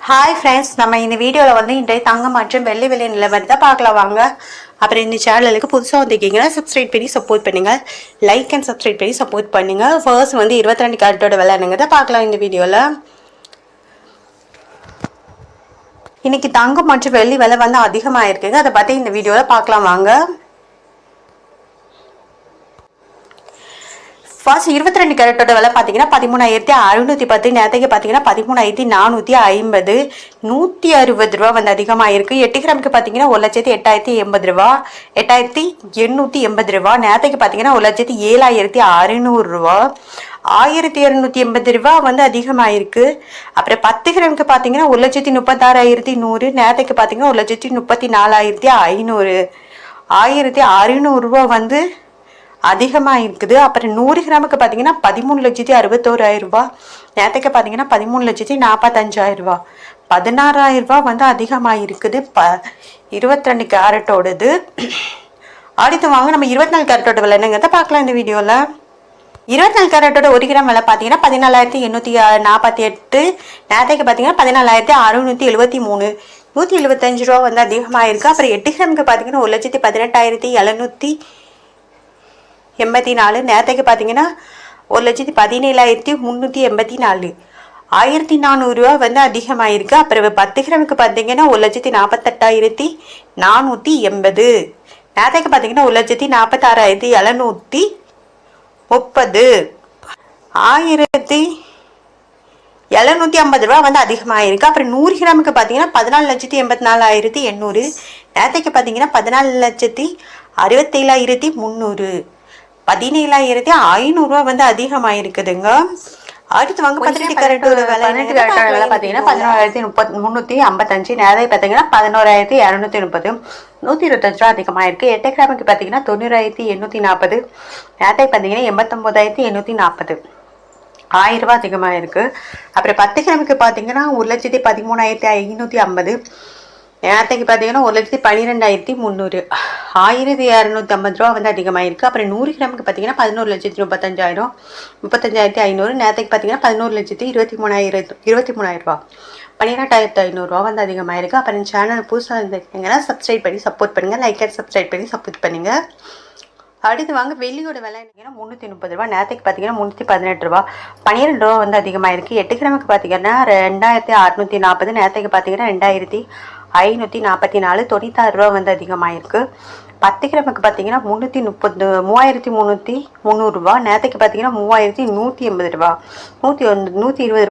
Hi friends, நம்ம இந்த வீடியோவில் வந்து இன்றைய தங்கம் மற்றும் வெள்ளி விலை நிலவரத்தை தான் பார்க்கலாம் வாங்க. அப்புறம் இந்த சேனலுக்கு புதுசாக வந்திருக்கீங்கன்னா சப்ஸ்கிரைப் பண்ணி சப்போர்ட் பண்ணுங்கள். லைக் அண்ட் சப்ஸ்கிரைப் பண்ணி சப்போர்ட் பண்ணுங்கள். ஃபர்ஸ்ட் வந்து 22 கேரட்டோட விலை என்னங்கிறத பார்க்கலாம் இந்த வீடியோவில். இன்னைக்கு தங்கம் மற்றும் வெள்ளி விலை வந்து அதிகமாக இருக்குங்க. அதை பற்றி இந்த வீடியோவில் பார்க்கலாம் வாங்க. ஃபர்ஸ்ட் 22 கேரட்டோட விலை பார்த்தீங்கன்னா 13,610. நேரத்துக்கு பார்த்தீங்கன்னா 13,450. 160 ரூபா வந்து அதிகமாக இருக்குது. 8 கிராமுக்கு பார்த்தீங்கன்னா 1,08,080 ரூபா, 8,880 ரூபா. நேரத்துக்கு பார்த்தீங்கன்னா 1,07,600 ரூபா, 1,280 ரூபா வந்து அதிகமாக இருக்குது. அப்புறம் 10 கிராமுக்கு பார்த்தீங்கன்னா 1,36,100. நேரத்துக்கு பார்த்தீங்கன்னா 1,34,500, 1,600 ரூபா வந்து அதிகமாக இருக்குது. அப்புறம் 100 கிராமுக்கு பார்த்தீங்கன்னா 13,61,000 ரூபா. நேரத்துக்கு பார்த்தீங்கன்னா 13,45,000 ரூபா, 16,000 ரூபா வந்து அதிகமாக இருக்குது 22 கேரட்டோடது. அடுத்து வாங்க நம்ம 24 கேரட்டோட விலை என்னங்கிறத பார்க்கலாம் இந்த வீடியோவில். 24 கேரட்டோட 1 கிராம் விலை பார்த்தீங்கன்னா 14,848. நேரத்துக்கு பார்த்தீங்கன்னா 14,673, 175 ரூபா வந்து அதிகமாக இருக்குது. அப்புறம் 8 கிராமுக்கு பார்த்தீங்கன்னா 1,18,784. நேரத்துக்கு பார்த்தீங்கன்னா 1,17,384, 1,400 ரூபா வந்து அதிகமாக இருக்குது. அப்புறம் 10 கிராமுக்கு பார்த்தீங்கன்னா 1,48,480. நேரத்துக்கு பார்த்தீங்கன்னா 1,46,730, 1,750 ரூபா வந்து அதிகமாக இருக்குது. அப்புறம் 100 கிராமுக்கு பார்த்தீங்கன்னா 14,84,800. நேரத்துக்கு பார்த்தீங்கன்னா 14,67,300, 17,500 ரூபா வந்து அதிகமாக இருக்குதுங்க. அடுத்து வாங்க 18 கேரட்டோட விலை. 18 கேரட்டோட விலை பார்த்தீங்கன்னா 11,355. நேரத்துக்கு பார்த்தீங்கன்னா 11,230, 125 ரூபா அதிகமாக இருக்குது. 8 கிராமுக்கு பார்த்தீங்கன்னா 90,840. நேரத்துக்கு பார்த்தீங்கன்னா 89,840, 1000 ரூபா அதிகமாக இருக்குது. அப்புறம் 10 கிராமுக்கு பார்த்தீங்கன்னா 1,13,550. நேரத்துக்கு பார்த்தீங்கன்னா 1,12,300, 1,250 ரூபா வந்து அதிகமாக இருக்குது. அப்புறம் 100 கிராமுக்கு பார்த்தீங்கன்னா 11,35,000, 35,500. நேரத்துக்கு பார்த்தீங்கன்னா 11,23,000 ரூபா, 12,500 ரூபா வந்து அதிகமாக இருக்குது. அப்புறம் சேனல் புதுசாக இருந்துருக்கீங்கன்னா சப்ஸ்கிரைப் பண்ணி சப்போர்ட் பண்ணுங்கள். லைக் அண்ட் சப்ஸ்கிரைப் பண்ணி சப்போர்ட் பண்ணுங்கள். அடுத்து வாங்க வெள்ளியோட விலை என்னங்கன்னா 330 ரூபா. நேரத்துக்கு பார்த்தீங்கன்னா 318 ரூபா, 12 ரூபா வந்து அதிகமாக இருக்குது. 8 கிராமுக்கு பார்த்தீங்கன்னா 2,640. நேரத்துக்கு பார்த்தீங்கன்னா 2,544, 96 ரூபா வந்து அதிகமாக இருக்குது. 10 கிராமுக்கு பார்த்தீங்கன்னா 330, ரூபா. நேரத்துக்கு பார்த்தீங்கன்னா 3,180 ரூபா, 120